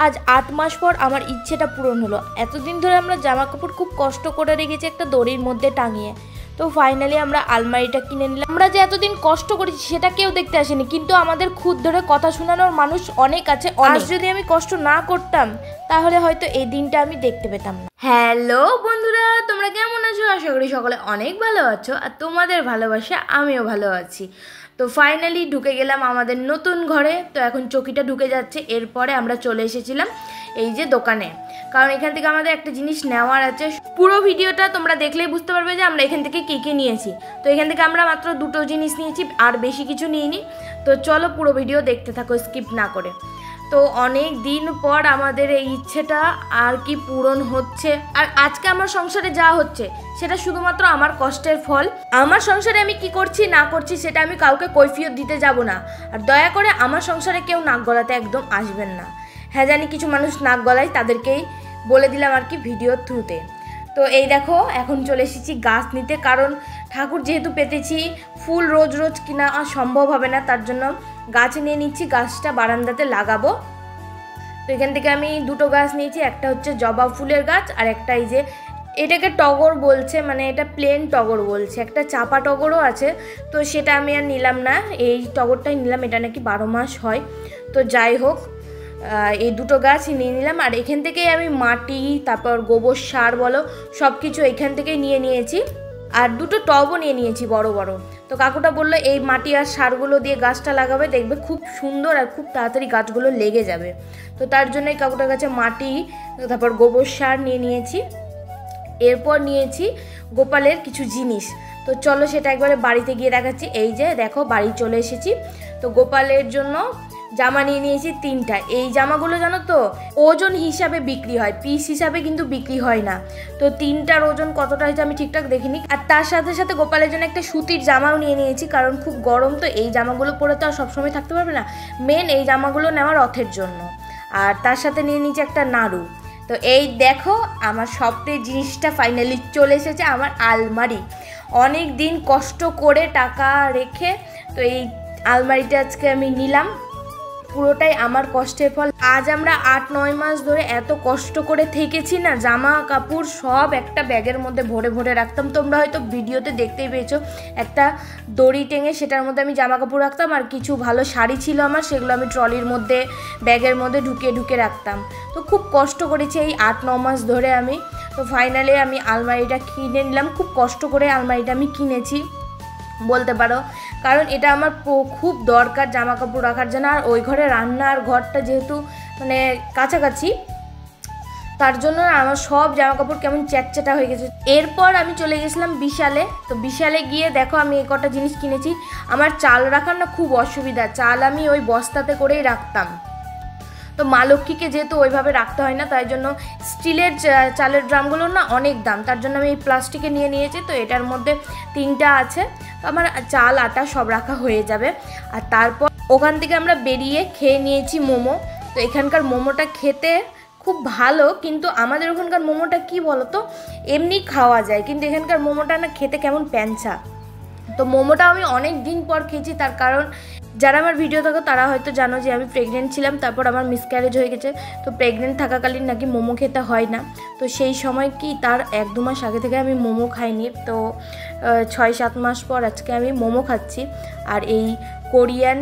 আজ 8 মাস পর আমার ইচ্ছেটা পূরণ হলো। এতদিন ধরে আমরা জামা কাপড় খুব কষ্ট করে রেখেছি একটা দড়ির মধ্যে টাঙিয়ে। তো ফাইনালি আমরা আলমারিটা কিনে নিলাম। আমরা যে এতদিন কষ্ট করেছি সেটা কেউ দেখতে আসেনি, কিন্তু আমাদের খুদ ধরে কথা শোনানোর মানুষ অনেক আছে। আজ যদি আমি কষ্ট না করতাম তাহলে হয়তো এই দিনটা আমি দেখতে পেতাম না। হ্যালো বন্ধুরা, তোমরা কেমন আছো? আশা করি সকলে অনেক ভালো আছো, আর তোমাদের ভালোবাসা আমিও ভালো আছি। তো ফাইনালি ঢুকে গেলাম আমাদের নতুন ঘরে। তো এখন চকিটা ঢুকে যাচ্ছে। এরপরে আমরা চলে এসেছিলাম এই যে দোকানে, কারণ এখান থেকে আমাদের একটা জিনিস নেওয়ার আছে। পুরো ভিডিওটা তোমরা দেখলেই বুঝতে পারবে যে আমরা এখান থেকে কী নিয়েছি। তো এখান থেকে আমরা মাত্র 2টো জিনিস নিয়েছি, আর বেশি কিছু নিইনি। তো চলো পুরো ভিডিও দেখতে থাকো স্কিপ না করে। তো অনেক দিন পর আমাদের এই ইচ্ছেটা আর কি পূরণ হচ্ছে। আর আজকে আমার সংসারে যা হচ্ছে সেটা শুধুমাত্র আমার কষ্টের ফল। আমার সংসারে আমি কি করছি না করছি সেটা আমি কাউকে কৈফিয়ত দিতে যাব না। আর দয়া করে আমার সংসারে কেউ নাক গলাতে একদম আসবেন না। হ্যাঁ জানি কিছু মানুষ নাক গলায়, তাদেরকেই বলে দিলাম আর কি ভিডিওর থ্রুতে। তো এই দেখো এখন চলে এসেছি গাছ নিতে, কারণ ঠাকুর যেহেতু পেতেছি, ফুল রোজ রোজ কিনা সম্ভব হবে না, তার জন্য গাছ নিয়ে নিচ্ছি। গাছটা বারান্দাতে লাগাবো। তো এখান থেকে আমি 2টো গাছ নিয়েছি, একটা হচ্ছে জবা ফুলের গাছ, আর একটা এই যে এটাকে টগর বলছে, মানে এটা প্লেন টগর বলছে। একটা চাপা টগরও আছে, তো সেটা আমি আর নিলাম না, এই টগরটাই নিলাম। এটা নাকি 12 মাস হয়। তো যাই হোক, এই 2টো গাছ নিয়ে নিলাম। আর এখান থেকেই আমি মাটি, তারপর গোবর সার বলো সব কিছু এখান থেকেই নিয়ে নিয়েছি। আর 2টো টবও নিয়ে নিয়েছি বড় বড়। তো কাকুটা বললো এই মাটি আর সারগুলো দিয়ে গাছটা লাগাবে, দেখবে খুব সুন্দর আর খুব তাড়াতাড়ি গাছগুলো লেগে যাবে। তো তার জন্যই কাকুটার কাছে মাটি, তারপর গোবর সার নিয়ে নিয়েছি। এরপর নিয়েছি গোপালের কিছু জিনিস। তো চলো সেটা একবারে বাড়িতে গিয়ে দেখাচ্ছি। এই যে দেখো বাড়ি চলে এসেছি। তো গোপালের জন্য জামা নিয়ে নিয়েছি 3টা। এই জামাগুলো জানো তো ওজন হিসাবে বিক্রি হয়, পিস হিসাবে কিন্তু বিক্রি হয় না। তো 3টার ওজন কতটা হয়েছে আমি ঠিকঠাক দেখিনি। আর তার সাথে সাথে গোপালের জন্য একটা সুতির জামাও নিয়ে নিয়েছি, কারণ খুব গরম, তো এই জামাগুলো পরে তো আর সবসময় থাকতে পারবে না। মেন এই জামাগুলো নেওয়া রথের জন্য। আর তার সাথে নিয়ে নিয়েছি একটা নাড়ু। তো এই দেখো আমার স্বপ্নের জিনিসটা ফাইনালি চলে এসেছে, আমার আলমারি। অনেক দিন কষ্ট করে টাকা রেখে তো এই আলমারিটা আজকে আমি নিলাম। পুরোটাই আমার কষ্টের ফল। আজ আমরা 8-9 মাস ধরে এত কষ্ট করে থেকেছি না, জামা কাপড় সব একটা ব্যাগের মধ্যে ভরে ভরে রাখতাম। তোমরা হয়তো ভিডিওতে দেখতেই পেয়েছো, একটা দড়ি টেঙে সেটার মধ্যে আমি জামা কাপড় রাখতাম, আর কিছু ভালো শাড়ি ছিল আমার, সেগুলো আমি ট্রলির মধ্যে ব্যাগের মধ্যে ঢুকিয়ে ঢুকিয়ে রাখতাম। তো খুব কষ্ট করেছি এই 8-9 মাস ধরে আমি। তো ফাইনালি আমি আলমারিটা কিনে নিলাম। খুব কষ্ট করে আলমারিটা আমি কিনেছি বলতে পারো, কারণ এটা আমার খুব দরকার জামা কাপড় রাখার জন্য। আর ওই ঘরে রান্নার ঘরটা যেহেতু মানে কাছাকাছি, তার জন্য আমার সব জামা কাপড় কেমন চ্যাটচ্যাটা হয়ে গেছে। এরপর আমি চলে গেছিলাম বিশালে। তো বিশালে গিয়ে দেখো আমি এই কটা জিনিস কিনেছি। আমার চাল রাখার না খুব অসুবিধা, চাল আমি ওই বস্তাতে করেই রাখতাম। তো মা লক্ষ্মীকে যেহেতু ওইভাবে রাখতে হয় না, তাই জন্য স্টিলের চালের ড্রামগুলোর না অনেক দাম, তার জন্য আমি এই প্লাস্টিকে নিয়ে নিয়েছি। তো এটার মধ্যে 3টা আছে, তো আমার চাল আটা সব রাখা হয়ে যাবে। আর তারপর ওখান থেকে আমরা বেরিয়ে খেয়ে নিয়েছি মোমো। তো এখানকার মোমোটা খেতে খুব ভালো, কিন্তু আমাদের ওখানকার মোমোটা কি বলো তো, এমনি খাওয়া যায়, কিন্তু এখানকার মোমোটা না খেতে কেমন প্যাঞ্চা। তো মোমোটা আমি অনেক দিন পর খেয়েছি, তার কারণ যারা আমার ভিডিও থাকো তারা হয়তো জানো যে আমি প্রেগনেন্ট ছিলাম, তারপর আমার মিসক্যারেজ হয়ে গেছে। তো প্রেগনেন্ট থাকাকালীন নাকি মোমো খেতে হয় না। তো সেই সময় কি তার 1-2 মাস আগে থেকে আমি মোমো খাইনি। তো 6-7 মাস পর আজকে আমি মোমো খাচ্ছি। আর এই কোরিয়ান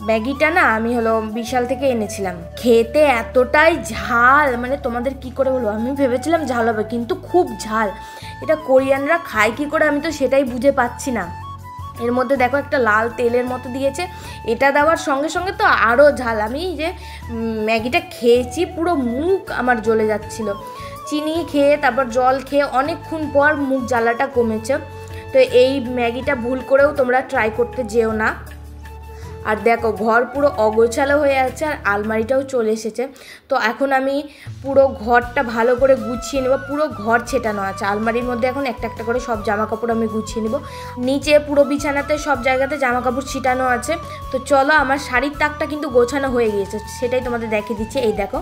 ম্যাগিটা না আমি বিশাল থেকে এনেছিলাম। খেতে এতটাই ঝাল, মানে তোমাদের কি করে বলবো, আমি ভেবেছিলাম ঝাল হবে, কিন্তু খুব ঝাল। এটা কোরিয়ানরা খায় কি করে আমি তো সেটাই বুঝে পাচ্ছি না। এর মধ্যে দেখো একটা লাল তেলের মতো দিয়েছে, এটা দেওয়ার সঙ্গে সঙ্গে তো আরও ঝাল। আমি যে ম্যাগিটা খেয়েছি পুরো মুখ আমার জ্বলে যাচ্ছিল। চিনি খেয়ে তারপর জল খেয়ে অনেকক্ষণ পর মুখ জ্বালাটা কমেছে। তো এই ম্যাগিটা ভুল করেও তোমরা ট্রাই করতে যেও না। আর দেখো ঘর পুরো অগোছালো হয়ে আছে, আর আলমারিটাও চলে এসেছে। তো এখন আমি পুরো ঘরটা ভালো করে গুছিয়ে নেব। পুরো ঘর ছেটানো আছে, আলমারির মধ্যে এখন একটা একটা করে সব জামা কাপড় আমি গুছিয়ে নেব। নিচে পুরো বিছানাতে সব জায়গাতে জামা কাপড় ছিটানো আছে। তো চলো, আমার শাড়ির তাকটা কিন্তু গোছানো হয়ে গিয়েছে, সেটাই তোমাদের দেখিয়ে দিচ্ছি। এই দেখো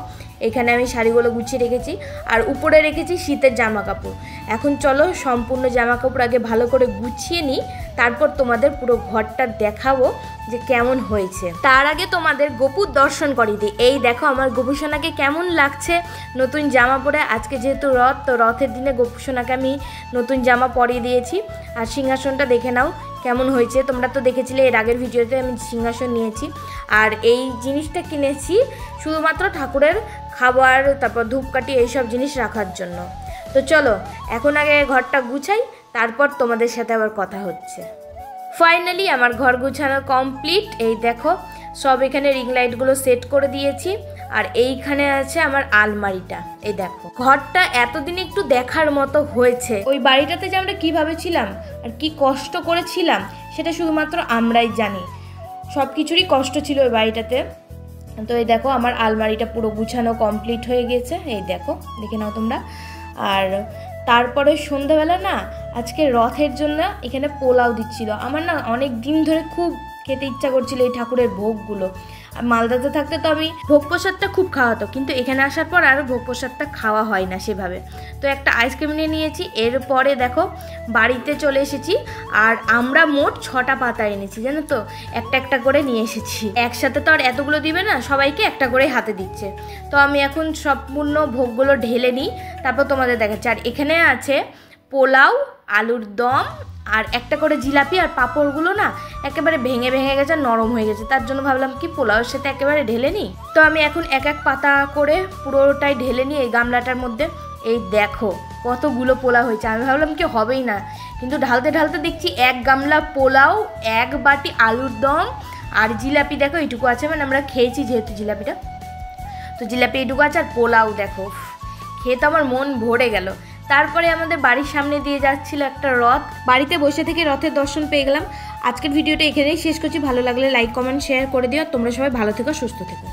এখানে আমি শাড়িগুলো গুছিয়ে রেখেছি, আর উপরে রেখেছি শীতের জামা কাপড়। এখন চলো সম্পূর্ণ জামা কাপড় আগে ভালো করে গুছিয়ে নিই, তারপর তোমাদের পুরো ঘরটা দেখাবো যে কেমন হয়েছে। তার আগে তোমাদের গোপুর দর্শন করিয়ে দিই। এই দেখো আমার গোপুসোনাকে কেমন লাগছে নতুন জামা পরে। আজকে যেহেতু রথ, তো রথের দিনে গোপুসোনাকে আমি নতুন জামা পরিয়ে দিয়েছি। আর সিংহাসনটা দেখে নাও কেমন হয়েছে। তোমরা তো দেখেছিলে এর আগের ভিডিওতে আমি সিংহাসন নিয়েছি। আর এই জিনিসটা কিনেছি শুধুমাত্র ঠাকুরের খাবার, তারপর ধূপকাঠি এইসব জিনিস রাখার জন্য। তো চলো এখন আগে ঘরটা গুছাই, তারপর তোমাদের সাথে আবার কথা হচ্ছে। ফাইনালি আমার ঘর গুছানো কমপ্লিট। এই দেখো সব এখানে রিং লাইটগুলো সেট করে দিয়েছি। আর এইখানে আছে আমার আলমারিটা। এই দেখো ঘরটা এতদিন একটু দেখার মতো হয়েছে। ওই বাড়িটাতে যে আমরা কীভাবে ছিলাম আর কি কষ্ট করেছিলাম সেটা শুধুমাত্র আমরাই জানি। সব কিছুরই কষ্ট ছিল ওই বাড়িটাতে। তো এই দেখো আমার আলমারিটা পুরো গুছানো কমপ্লিট হয়ে গেছে। এই দেখো দেখে নাও তোমরা। আর তারপরে সন্ধ্যাবেলা না আজকে রথের জন্য এখানে পোলাও দিচ্ছিল। আমার না অনেক দিন ধরে খুব খেতে ইচ্ছা করছিল এই ঠাকুরের ভোগগুলো। আর মালদাতে থাকতে তো আমি ভোগ প্রসাদটা খুব খাওয়াতো, কিন্তু এখানে আসার পর আর ভোগ প্রসাদটা খাওয়া হয় না সেভাবে। তো একটা আইসক্রিম নিয়ে নিয়েছি। এরপরে দেখো বাড়িতে চলে এসেছি। আর আমরা মোট 6টা পাতা এনেছি, জানো তো, একটা একটা করে নিয়ে এসেছি। একসাথে তো আর এতগুলো দিবে না, সবাইকে একটা করে হাতে দিচ্ছে। তো আমি এখন সম্পূর্ণ ভোগগুলো ঢেলে নিই, তারপর তোমাদের দেখাচ্ছি। আর এখানে আছে পোলাও, আলুর দম আর একটা করে জিলাপি। আর পাঁপড়গুলো না একেবারে ভেঙে ভেঙে গেছে, নরম হয়ে গেছে, তার জন্য ভাবলাম কি পোলাওয়ের সাথে একেবারে ঢেলে নিই। তো আমি এখন এক এক পাতা করে পুরোটাই ঢেলে নিই এই গামলাটার মধ্যে। এই দেখো কতগুলো পোলাও হয়েছে। আমি ভাবলাম কি হবেই না, কিন্তু ঢালতে ঢালতে দেখছি 1 গামলা পোলাও, 1 বাটি আলুর দম আর জিলাপি দেখো এইটুকু আছে। মানে আমরা খেয়েছি যেহেতু জিলাপিটা, তো জিলাপি এইটুকু আছে। আর পোলাও দেখো খেয়ে তো আমার মন ভরে গেল। তারপরে আমাদের বাড়ির সামনে দিয়ে যাচ্ছিল একটা রথ। বাড়িতে বসে থেকে রথের দর্শন পেয়ে গেলাম। আজকের ভিডিওটা এখানেই শেষ করছি। ভালো লাগলে লাইক, কমেন্ট, শেয়ার করে দিও। তোমরা সবাই ভালো থেকো, সুস্থ থেকো।